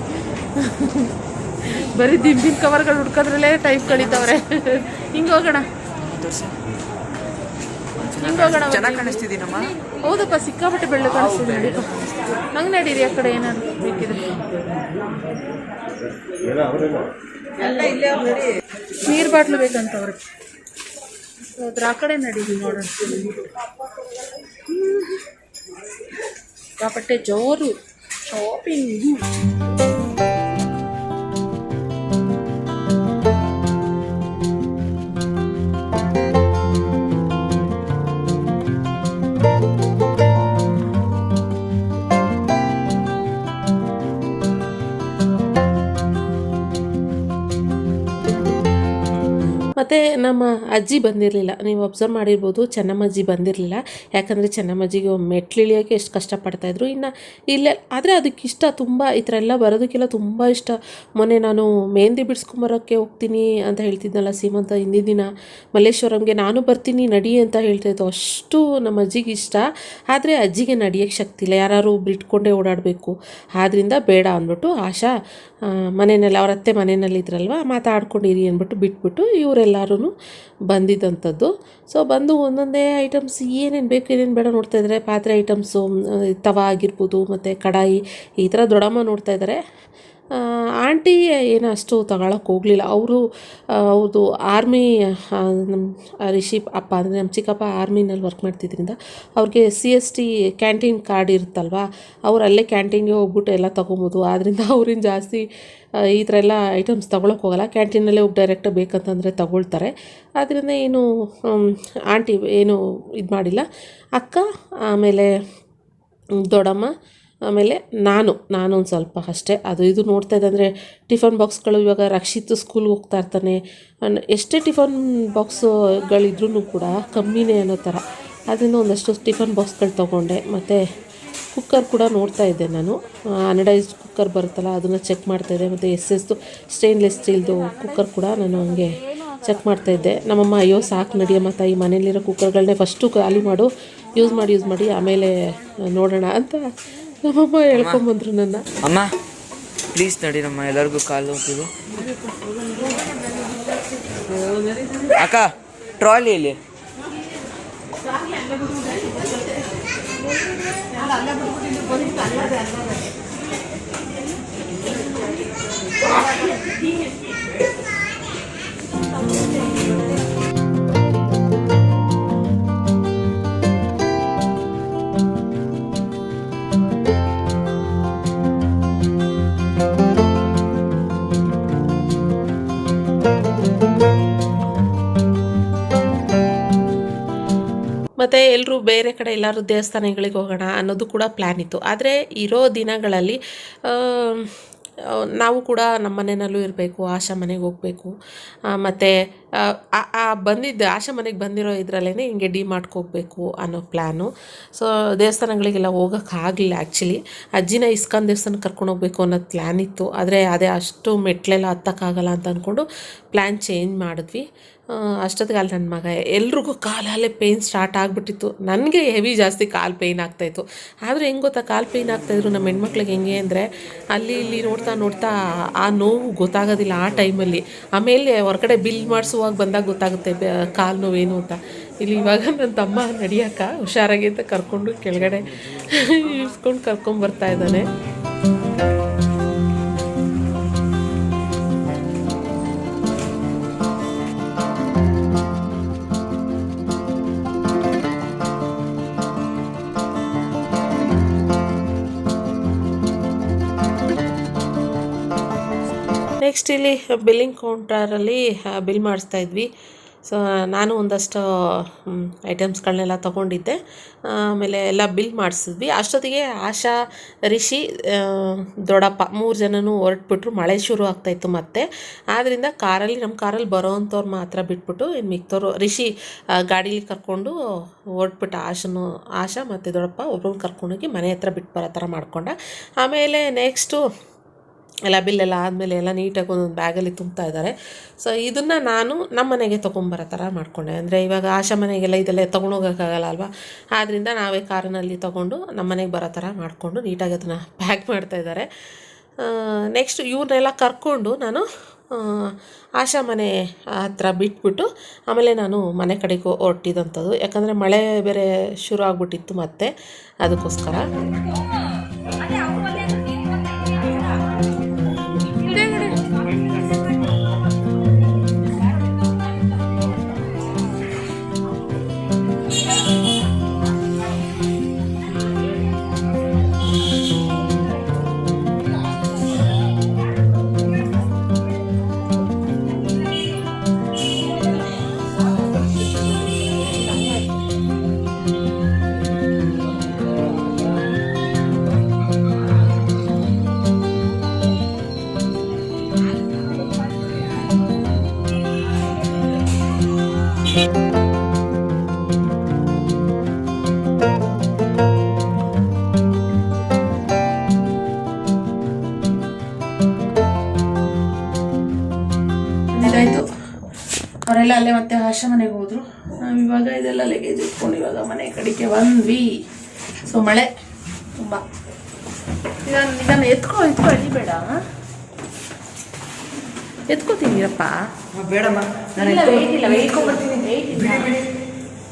ಬರೀ ದಿಂಬಿನ ಕವರ್ಗಳು ಹುಡ್ಕೋದ್ರಲ್ಲೇ ಟೈಮ್ ಕಳೀತವ್ರೆ. ಹಿಂಗೋಗೋಣ ಚೆನ್ನಾಗಿ ಕಾಣಿಸ್ತಿದ್ದೀನಮ್ಮ. ಹೌದಪ್ಪ, ಸಿಕ್ಕಾಪಟ್ಟೆ ಬೆಳ್ಳ ಕಾಣಿಸ್ತಿದೆ. ನಡೀಪ ಹಂಗೆ ನಡೀರಿ, ಆ ಕಡೆ ಏನಾದ್ರು ಬೇಕಿದ್ರೆ. ನೀರು ಬಾಟ್ಲು ಬೇಕಂತ ಅವ್ರಿಗೆ. ಅದ್ರ ಆ ಕಡೆ ನಡೀರಿ ನೋಡೋಣ. ಸಿಕ್ಕಾಪಟ್ಟೆ ಜೋರು ಶಾಪಿಂಗ್. ಮತ್ತು ನಮ್ಮ ಅಜ್ಜಿ ಬಂದಿರಲಿಲ್ಲ, ನೀವು ಅಬ್ಸರ್ವ್ ಮಾಡಿರ್ಬೋದು. ಚೆನ್ನಮ್ಮಜ್ಜಿ ಬಂದಿರಲಿಲ್ಲ, ಯಾಕಂದರೆ ಚೆನ್ನಮ್ಮಜ್ಜಿಗೆ ಮೆಟ್ಲಿಳಿಯೋಕ್ಕೆ ಎಷ್ಟು ಕಷ್ಟಪಡ್ತಾಯಿದ್ರು. ಇನ್ನು ಇಲ್ಲೇ ಆದರೆ ಅದಕ್ಕಿಷ್ಟ ತುಂಬ ಈ ಥರ ಎಲ್ಲ ಬರೋದಕ್ಕೆಲ್ಲ ತುಂಬ ಇಷ್ಟ. ಮೊನ್ನೆ ನಾನು ಮೆಹಂದಿ ಬಿಡಿಸ್ಕೊಂಬರೋಕ್ಕೆ ಹೋಗ್ತೀನಿ ಅಂತ ಹೇಳ್ತಿದ್ನಲ್ಲ ಸೀಮಂತ ಹಿಂದಿನ ದಿನ ಮಲ್ಲೇಶ್ವರಂಗೆ, ನಾನು ಬರ್ತೀನಿ ನಡಿ ಅಂತ ಹೇಳ್ತಾಯಿತ್ತು. ಅಷ್ಟು ನಮ್ಮ ಅಜ್ಜಿಗೆ ಇಷ್ಟ. ಆದರೆ ಅಜ್ಜಿಗೆ ನಡಿಯೋಕ್ಕೆ ಶಕ್ತಿ ಇಲ್ಲ, ಯಾರು ಬಿಟ್ಕೊಂಡೇ ಓಡಾಡಬೇಕು. ಆದ್ದರಿಂದ ಬೇಡ ಅಂದ್ಬಿಟ್ಟು ಆಶಾ ಮನೆಯಲ್ಲಿ ಅವ್ರ ಅತ್ತೆ ಮನೆಯಲ್ಲಿ ಇದ್ರಲ್ವ, ಮಾತಾಡ್ಕೊಂಡಿರಿ ಅಂದ್ಬಿಟ್ಟು ಬಿಟ್ಬಿಟ್ಟು ಇವರೆಲ್ಲರೂ ಬಂದಿದ್ದಂಥದ್ದು. ಸೊ ಬಂದು ಒಂದೊಂದೇ ಐಟಮ್ಸ್ ಏನೇನು ಬೇಕು ಏನೇನು ಬೇಡ ನೋಡ್ತಾಯಿದ್ದಾರೆ. ಪಾತ್ರೆ ಐಟಮ್ಸು, ತವ ಆಗಿರ್ಬೋದು ಮತ್ತು ಕಡಾಯಿ, ಈ ಥರ ದೊಡ್ಡಮ್ಮ ನೋಡ್ತಾಯಿದ್ದಾರೆ. ಆಂಟಿ ಏನು ಅಷ್ಟು ತಗೊಳಕ್ಕೆ ಹೋಗಲಿಲ್ಲ. ಅವರು ಅವ್ರದ್ದು ಆರ್ಮಿ, ನಮ್ಮ ರಿಷಿ ಅಪ್ಪ ಅಂದರೆ ನಮ್ಮ ಚಿಕ್ಕಪ್ಪ ಆರ್ಮಿನಲ್ಲಿ ವರ್ಕ್ ಮಾಡ್ತಿದ್ರಿಂದ ಅವ್ರಿಗೆ CST ಕ್ಯಾಂಟೀನ್ ಕಾರ್ಡ್ ಇರುತ್ತಲ್ವ, ಅವ್ರು ಅಲ್ಲೇ ಕ್ಯಾಂಟೀನ್ಗೆ ಹೋಗ್ಬಿಟ್ಟು ಎಲ್ಲ ತೊಗೊಬೋದು. ಆದ್ದರಿಂದ ಅವ್ರಿನ ಜಾಸ್ತಿ ಈ ಥರ ಎಲ್ಲ ಐಟಮ್ಸ್ ತೊಗೊಳಕ್ಕೆ ಹೋಗಲ್ಲ, ಕ್ಯಾಂಟೀನಲ್ಲೇ ಹೋಗಿ ಡೈರೆಕ್ಟ್ ಬೇಕಂತಂದರೆ ತೊಗೊಳ್ತಾರೆ. ಆದ್ದರಿಂದ ಏನು ಆಂಟಿ ಏನು ಇದು ಮಾಡಿಲ್ಲ. ಅಕ್ಕ, ಆಮೇಲೆ ದೊಡ್ಡಮ್ಮ, ಆಮೇಲೆ ನಾನು ಒಂದು ಸ್ವಲ್ಪ ಅಷ್ಟೇ. ಅದು ಇದು ನೋಡ್ತಾ ಇದ್ದೆ ಅಂದರೆ ಟಿಫನ್ ಬಾಕ್ಸ್ಗಳು ಇವಾಗ ರಕ್ಷಿತ್ ಸ್ಕೂಲ್ಗೆ ಹೋಗ್ತಾ ಇರ್ತಾನೆ, ಎಷ್ಟೇ ಟಿಫನ್ ಬಾಕ್ಸ್ಗಳಿದ್ರೂ ಕೂಡ ಕಮ್ಮಿನೇ ಅನ್ನೋ ಥರ. ಅದರಿಂದ ಒಂದಷ್ಟು ಟಿಫನ್ ಬಾಕ್ಸ್ಗಳು ತೊಗೊಂಡೆ. ಮತ್ತು ಕುಕ್ಕರ್ ಕೂಡ ನೋಡ್ತಾ ಇದ್ದೆ ನಾನು, ಅನಡೈಸ್ಡ್ ಕುಕ್ಕರ್ ಬರುತ್ತಲ್ಲ ಅದನ್ನು ಚೆಕ್ ಮಾಡ್ತಾಯಿದ್ದೆ. ಮತ್ತು SSದು ಸ್ಟೇನ್ಲೆಸ್ ಸ್ಟೀಲ್ದು ಕುಕ್ಕರ್ ಕೂಡ ನಾನು ಹಂಗೆ ಚೆಕ್ ಮಾಡ್ತಾಯಿದ್ದೆ. ನಮ್ಮಮ್ಮ ಅಯ್ಯೋ ಸಾಕು ನಡಿಯಮ್ಮ ತಾಯಿ, ಮನೇಲಿರೋ ಕುಕ್ಕರ್ಗಳನ್ನೇ ಫಸ್ಟು ಖಾಲಿ ಮಾಡು, ಯೂಸ್ ಮಾಡಿ ಆಮೇಲೆ ನೋಡೋಣ ಅಂತ ನಮ್ಮಮ್ಮ ಹೇಳ್ಕೊಂಬಂದ್ರು ನನ್ನ. ಅಮ್ಮ ಪ್ಲೀಸ್ ನಡೀರಮ್ಮ, ಎಲ್ಲರಿಗೂ ಕಾಲು ಹೋಗ್ತಿದೆ. ಅಕ್ಕ ಟ್ರಾಲಿಯಲ್ಲಿ ಮತ್ತು ಎಲ್ಲರೂ ಬೇರೆ ಕಡೆ ಎಲ್ಲರೂ ದೇವಸ್ಥಾನಗಳಿಗೆ ಹೋಗೋಣ ಅನ್ನೋದು ಕೂಡ ಪ್ಲ್ಯಾನ್ ಇತ್ತು. ಆದರೆ ಇರೋ ದಿನಗಳಲ್ಲಿ ನಾವು ಕೂಡ ನಮ್ಮ ಮನೆಯಲ್ಲೂ ಇರಬೇಕು, ಆಶಾ ಮನೆಗೆ ಹೋಗಬೇಕು. ಮತ್ತು ಬಂದಿದ್ದು ಆಶಾ ಮನೆಗೆ ಬಂದಿರೋ ಇದರಲ್ಲೇ ಹಿಂಗೆ ಡಿಮಾರ್ಟ್ಗೆ ಹೋಗಬೇಕು ಅನ್ನೋ ಪ್ಲ್ಯಾನು. ಸೊ ದೇವಸ್ಥಾನಗಳಿಗೆಲ್ಲ ಹೋಗೋಕ್ಕಾಗಲಿಲ್ಲ. ಆ್ಯಕ್ಚುಲಿ ಅಜ್ಜಿನ ಇಸ್ಕಾನ್ ದೇವಸ್ಥಾನಕ್ಕೆ ಕರ್ಕೊಂಡು ಹೋಗಬೇಕು ಅನ್ನೋದು ಪ್ಲ್ಯಾನ್ ಇತ್ತು. ಆದರೆ ಅದೇ ಅಷ್ಟು ಮೆಟ್ಲೆಲ್ಲ ಹತ್ತಕ್ಕಾಗಲ್ಲ ಅಂತ ಅಂದ್ಕೊಂಡು ಪ್ಲ್ಯಾನ್ ಚೇಂಜ್ ಮಾಡಿದ್ವಿ. ಅಷ್ಟೊತ್ತಿಗೆ ಅಲ್ಲಿ ನನ್ನ ಮಗ ಎಲ್ರಿಗೂ ಕಾಲಲ್ಲೇ ಪೇಯ್ನ್ ಸ್ಟಾರ್ಟ್ ಆಗಿಬಿಟ್ಟಿತ್ತು. ನನಗೆ ಹೆವಿ ಜಾಸ್ತಿ ಕಾಲು ಪೇಯ್ನ್ ಆಗ್ತಾಯಿತ್ತು. ಆದರೆ ಹೆಂಗೆ ಗೊತ್ತಾ, ಕಾಲು ಪೇಯ್ನ್ ಆಗ್ತಾಯಿದ್ರು ನಮ್ಮ ಹೆಣ್ಮಕ್ಳಿಗೆ ಹೆಂಗೆ ಅಂದರೆ ಅಲ್ಲಿ ಇಲ್ಲಿ ನೋಡ್ತಾ ಆ ನೋವು ಗೊತ್ತಾಗೋದಿಲ್ಲ ಆ ಟೈಮಲ್ಲಿ. ಆಮೇಲೆ ಹೊರಗಡೆ ಬಿಲ್ ಮಾಡಿಸುವಾಗ ಬಂದಾಗ ಗೊತ್ತಾಗುತ್ತೆ ಕಾಲು ನೋವೇನು ಅಂತ. ಇಲ್ಲಿ ಇವಾಗ ನನ್ನ ತಮ್ಮ ನಡಿಯಕ್ಕ ಹುಷಾರಾಗಿ ಅಂತ ಕರ್ಕೊಂಡು ಕೆಳಗಡೆ ಇಳಿಸ್ಕೊಂಡು ಕರ್ಕೊಂಬರ್ತಾ ಇದ್ದಾನೆ. ನೆಕ್ಸ್ಟ್ ಇಲ್ಲಿ ಬಿಲ್ಲಿಂಗ್ ಕೌಂಟರಲ್ಲಿ ಬಿಲ್ ಮಾಡಿಸ್ತಾ ಇದ್ವಿ. ಸೊ ನಾನು ಒಂದಷ್ಟು ಐಟಮ್ಸ್ಗಳನ್ನೆಲ್ಲ ತೊಗೊಂಡಿದ್ದೆ. ಆಮೇಲೆ ಎಲ್ಲ ಬಿಲ್ ಮಾಡಿಸಿದ್ವಿ. ಅಷ್ಟೊತ್ತಿಗೆ ಆಶಾ, ರಿಷಿ, ದೊಡ್ಡಪ್ಪ 3 ಜನನೂ ಹೊರಟ್ಬಿಟ್ರು. ಮಳೆ ಶುರು ಆಗ್ತಾಯಿತ್ತು ಮತ್ತೆ. ಆದ್ದರಿಂದ ನಮ್ಮ ಕಾರಲ್ಲಿ ಬರೋವಂಥವ್ರು ಮಾತ್ರ ಬಿಟ್ಬಿಟ್ಟು ಇನ್ನು ಮಿಕ್ತವ್ರು ರಿಷಿ ಗಾಡೀಲಿ ಕರ್ಕೊಂಡು ಹೊರಟ್ಬಿಟ್ಟು ಆಶಾ ಮತ್ತು ದೊಡ್ಡಪ್ಪ ಒಬ್ಬರನ್ನ ಕರ್ಕೊಂಡೋಗಿ ಮನೆ ಹತ್ರ ಬಿಟ್ಟು ಬರೋ ಥರ ಮಾಡ್ಕೊಂಡ. ಆಮೇಲೆ ನೆಕ್ಸ್ಟು ಎಲ್ಲ ಬಿಲ್ಲೆಲ್ಲ ಆದಮೇಲೆ ಎಲ್ಲ ನೀಟಾಗಿ ಒಂದೊಂದು ಬ್ಯಾಗಲ್ಲಿ ತುಂಬ್ತಾ ಇದ್ದಾರೆ. ಸೊ ಇದನ್ನು ನಾನು ನಮ್ಮ ಮನೆಗೆ ತೊಗೊಂಬರೋ ಥರ ಮಾಡಿಕೊಂಡೆ. ಅಂದರೆ ಇವಾಗ ಆಶಾ ಮನೆಗೆಲ್ಲ ಇದೆಲ್ಲ ತೊಗೊಂಡೋಗೋಕ್ಕಾಗಲ್ಲ ಅಲ್ವಾ, ಆದ್ದರಿಂದ ನಾವೇ ಕಾರಿನಲ್ಲಿ ತೊಗೊಂಡು ನಮ್ಮ ಮನೆಗೆ ಬರೋ ಥರ ಮಾಡಿಕೊಂಡು ನೀಟಾಗಿ ಅದನ್ನು ಪ್ಯಾಕ್ ಮಾಡ್ತಾಯಿದ್ದಾರೆ. ನೆಕ್ಸ್ಟ್ ಇವ್ರನ್ನೆಲ್ಲ ಕರ್ಕೊಂಡು ನಾನು ಆಶಾ ಮನೆ ಹತ್ರ ಬಿಟ್ಬಿಟ್ಟು ಆಮೇಲೆ ನಾನು ಮನೆ ಕಡೆಗೆ ಹೊರಟಿದ್ದಂಥದ್ದು. ಯಾಕಂದರೆ ಮಳೆ ಬೇರೆ ಶುರು ಆಗಿಬಿಟ್ಟಿತ್ತು ಮತ್ತೆ, ಅದಕ್ಕೋಸ್ಕರ. ಇದಾಯಿತು. ಅವರೆಲ್ಲ ಅಲ್ಲೇ ಮತ್ತೆ ಆಶಾ ಮನೆಗೆ ಹೋದರು. ನಾವು ಇವಾಗ ಇದೆಲ್ಲ ಲಗೇಜ್ ಇಟ್ಕೊಂಡು ಇವಾಗ ಮನೆ ಕಡೆಗೆ ಬಂದ್ವಿ. ಸೊ ಮಳೆ ತುಂಬ. ಇದನ್ನು ಎತ್ಕೊ ಅಳಿಬೇಡ, ಎತ್ಕೋತೀನಿರಪ್ಪ. ಬೇಡಮ್ಮ, ನಾನು ವೆಯ್ಟ್ ಇಲ್ಲ, ವೆಯ್ಟ್ಕೊಂಡ್ಬರ್ತೀನಿ.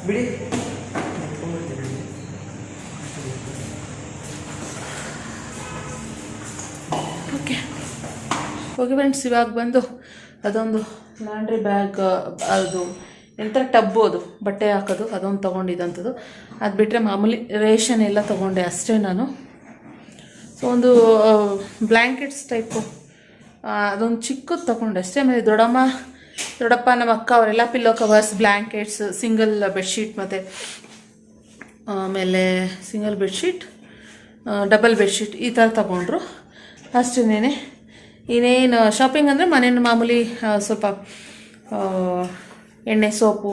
ಬಿಡಿ. ಓಕೆ ಓಕೆ ಫ್ರೆಂಡ್ಸ್, ಇವಾಗ ಬಂದು ಅದೊಂದು ಲಾಂಡ್ರಿ ಬ್ಯಾಗ್, ಅದು ಎಂಥ ಟಬ್ಬು, ಅದು ಬಟ್ಟೆ ಹಾಕೋದು, ಅದೊಂದು ತೊಗೊಂಡಿದ್ದಂಥದ್ದು. ಅದು ಬಿಟ್ಟರೆ ಮಾಮೂಲಿ ರೇಷನ್ ಎಲ್ಲ ತೊಗೊಂಡೆ ಅಷ್ಟೇ ನಾನು. ಸೊ ಒಂದು ಬ್ಲ್ಯಾಂಕೆಟ್ಸ್ ಟೈಪು ಅದೊಂದು ಚಿಕ್ಕದು ತೊಗೊಂಡೆ ಅಷ್ಟೇ. ಆಮೇಲೆ ದೊಡ್ಡಪ್ಪ ನಮ್ಮ ಅಕ್ಕ ಅವರೆಲ್ಲ pillow covers, blankets, single bedsheet, ಮತ್ತು ಆಮೇಲೆ ಸಿಂಗಲ್ ಬೆಡ್ಶೀಟ್, ಡಬಲ್ ಬೆಡ್ಶೀಟ್ ಈ ಥರ ತೊಗೊಂಡ್ರು ಅಷ್ಟೇನೆ. ಇನ್ನೇನು ಶಾಪಿಂಗ್ ಅಂದರೆ ಮನೇನು ಮಾಮೂಲಿ ಸ್ವಲ್ಪ ಎಣ್ಣೆ, ಸೋಪು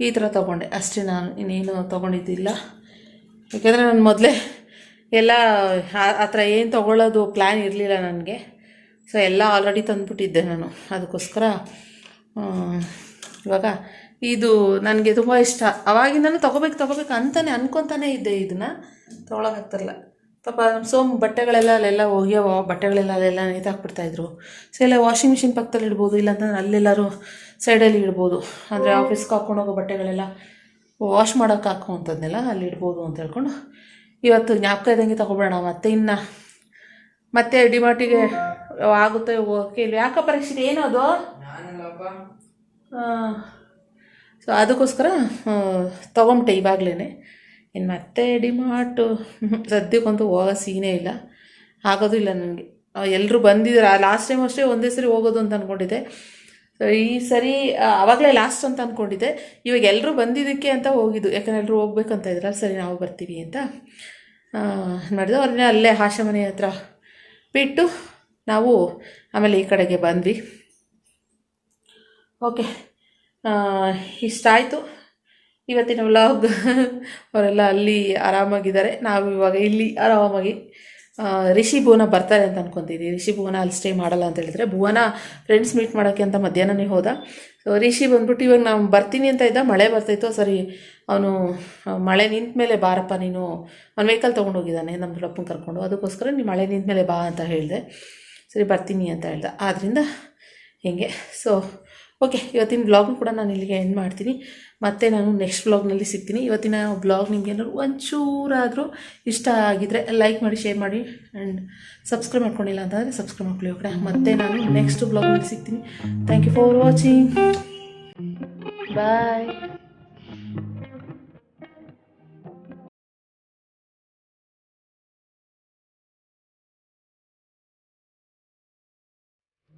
ಈ ಥರ ತೊಗೊಂಡೆ ಅಷ್ಟೇ. ನಾನು ಇನ್ನೇನು ತೊಗೊಂಡಿದ್ದಿಲ್ಲ, ಯಾಕೆಂದರೆ ನಾನು ಮೊದಲೇ ಎಲ್ಲ ಆ ಥರ ಏನು ತೊಗೊಳ್ಳೋದು ಪ್ಲ್ಯಾನ್ ಇರಲಿಲ್ಲ ನನಗೆ. ಸೊ ಎಲ್ಲ ಆಲ್ರೆಡಿ ತಂದುಬಿಟ್ಟಿದ್ದೆ ನಾನು. ಅದಕ್ಕೋಸ್ಕರ ಇವಾಗ ಇದು ನನಗೆ ತುಂಬ ಇಷ್ಟ. ಅವಾಗಿಂದನೂ ತೊಗೋಬೇಕು ಅಂತಲೇ ಅನ್ಕೊತಾನೇ ಇದ್ದೆ, ಇದನ್ನು ತೊಗೊಳಕ್ಕಾಗ್ತಿರಲ್ಲ. ಪಾಪ ಬಟ್ಟೆಗಳೆಲ್ಲ ಅಲ್ಲೆಲ್ಲ ಹೋಗ್ಯಾವ, ಬಟ್ಟೆಗಳೆಲ್ಲ ಅಲ್ಲೆಲ್ಲ ನೇತಾಕ್ಬಿಡ್ತಾಯಿದ್ರು. ಸೊ ಎಲ್ಲ ವಾಷಿಂಗ್ ಮಿಷಿನ್ ಪಕ್ಕದಲ್ಲಿ ಇಡ್ಬೋದು, ಇಲ್ಲಾಂತಂದ್ರೆ ಅಲ್ಲೆಲ್ಲರೂ ಸೈಡಲ್ಲಿ ಇಡ್ಬೋದು. ಅಂದರೆ ಆಫೀಸ್ಗೆ ಹಾಕ್ಕೊಂಡು ಹೋಗೋ ಬಟ್ಟೆಗಳೆಲ್ಲ ವಾಶ್ ಮಾಡೋಕೆ ಹಾಕೋವಂಥದ್ನೆಲ್ಲ ಅಲ್ಲಿ ಇಡ್ಬೋದು ಅಂತ ಹೇಳ್ಕೊಂಡು ಇವತ್ತು ಜ್ಞಾಪಕ ಇದ್ದಂಗೆ ತೊಗೊಬೇಡ. ಮತ್ತೆ ಡಿಮಾರ್ಟಿಗೆ ಆಗುತ್ತೆ ಹೋಗೋಕ್ಕೆ. ಇಲ್ಲಿ ಯಾಕ ಪರೀಕ್ಷೆ ಏನದು? ಸೊ ಅದಕ್ಕೋಸ್ಕರ ತೊಗೊಂಬಿಟ್ಟೆ ಇವಾಗಲೇ. ಇನ್ನು ಮತ್ತೆ ಡಿಮಾರ್ಟು ಸದ್ಯಕ್ಕಂತೂ ಹೋಗೋ ಸೀನೇ ಇಲ್ಲ, ಆಗೋದು ಇಲ್ಲ ನನಗೆ. ಎಲ್ಲರೂ ಬಂದಿದ್ದಾರೆ. ಲಾಸ್ಟ್ ಟೈಮ್ ಅಷ್ಟೇ ಒಂದೇ ಸರಿ ಹೋಗೋದು ಅಂತ ಅಂದ್ಕೊಂಡಿದ್ದೆ. ಸೊ ಈ ಸರಿ ಆವಾಗಲೇ ಲಾಸ್ಟ್ ಅಂತ ಅಂದ್ಕೊಂಡಿದ್ದೆ. ಇವಾಗ ಎಲ್ಲರೂ ಬಂದಿದ್ದಕ್ಕೆ ಅಂತ ಹೋಗಿದ್ದು, ಯಾಕಂದರೆ ಎಲ್ಲರೂ ಹೋಗ್ಬೇಕಂತ ಇದ್ರಲ್ಲ, ಸರಿ ನಾವು ಬರ್ತೀವಿ ಅಂತ ಮಾಡಿದೆ. ಅವ್ರನ್ನೇ ಅಲ್ಲೇ ಮನೆ ಹತ್ರ ಬಿಟ್ಟು ನಾವು ಆಮೇಲೆ ಈ ಕಡೆಗೆ ಬಂದ್ವಿ. ಓಕೆ, ಇಷ್ಟ ಆಯಿತು ಇವತ್ತಿನ ವ್ಲಾಗ್. ಅವರೆಲ್ಲ ಅಲ್ಲಿ ಆರಾಮಾಗಿದ್ದಾರೆ, ನಾವು ಇವಾಗ ಇಲ್ಲಿ ಆರಾಮಾಗಿ. ರಿಷಿ ಭುವನ ಬರ್ತಾರೆ ಅಂತ ಅನ್ಕೊತೀವಿ. ರಿಷಿ ಭುವನ ಅಲ್ಲಿ ಸ್ಟೇ ಮಾಡಲ್ಲ ಅಂತ ಹೇಳಿದ್ರೆ, ಭುವನ ಫ್ರೆಂಡ್ಸ್ ಮೀಟ್ ಮಾಡೋಕ್ಕೆ ಅಂತ ಮಧ್ಯಾಹ್ನನೇ ಹೋದ. ಸೊ ರಿಷಿ ಬಂದ್ಬಿಟ್ಟು ಇವಾಗ ನಾವು ಬರ್ತೀನಿ ಅಂತ ಇದ್ದ, ಮಳೆ ಬರ್ತಾಯಿತ್ತು. ಸರಿ, ಅವನು ಮಳೆ ನಿಂತ ಮೇಲೆ ಬಾರಪ್ಪ ನೀನು, ಅವ್ನು ವೆಹಿಕಲ್ ತೊಗೊಂಡೋಗಿದ್ದಾನೆ ನಮ್ಮ ದೊಡ್ಡಪ್ಪನ ಕರ್ಕೊಂಡು, ಅದಕ್ಕೋಸ್ಕರ ನೀನು ಮಳೆ ನಿಂತ ಮೇಲೆ ಬಾ ಅಂತ ಹೇಳಿದೆ. ಸರಿ ಬರ್ತೀನಿ ಅಂತ ಹೇಳ್ದೆ. ಆದ್ದರಿಂದ ಹೀಗೆ. ಸೊ ಓಕೆ, ಇವತ್ತಿನ ಬ್ಲಾಗ್ನು ಕೂಡ ನಾನು ಇಲ್ಲಿಗೆ ಎಂಡ್ ಮಾಡ್ತೀನಿ. ಮತ್ತು ನಾನು ನೆಕ್ಸ್ಟ್ ಬ್ಲಾಗ್ನಲ್ಲಿ ಸಿಗ್ತೀನಿ. ಇವತ್ತಿನ ಬ್ಲಾಗ್ ನಿಮ್ಗೆ ಏನಾದ್ರು ಒಂಚೂರಾದರೂ ಇಷ್ಟ ಆಗಿದ್ದರೆ ಲೈಕ್ ಮಾಡಿ, ಶೇರ್ ಮಾಡಿ, ಆ್ಯಂಡ್ ಸಬ್ಸ್ಕ್ರೈಬ್ ಮಾಡ್ಕೊಂಡಿಲ್ಲ ಅಂತಂದರೆ ಸಬ್ಸ್ಕ್ರೈಬ್ ಮಾಡ್ಕೊಳ್ಳಿ. ಓಕೆ, ಮತ್ತು ನಾನು ನೆಕ್ಸ್ಟ್ ಬ್ಲಾಗ್ನಲ್ಲಿ ಸಿಗ್ತೀನಿ. Thank you for watching. Bye.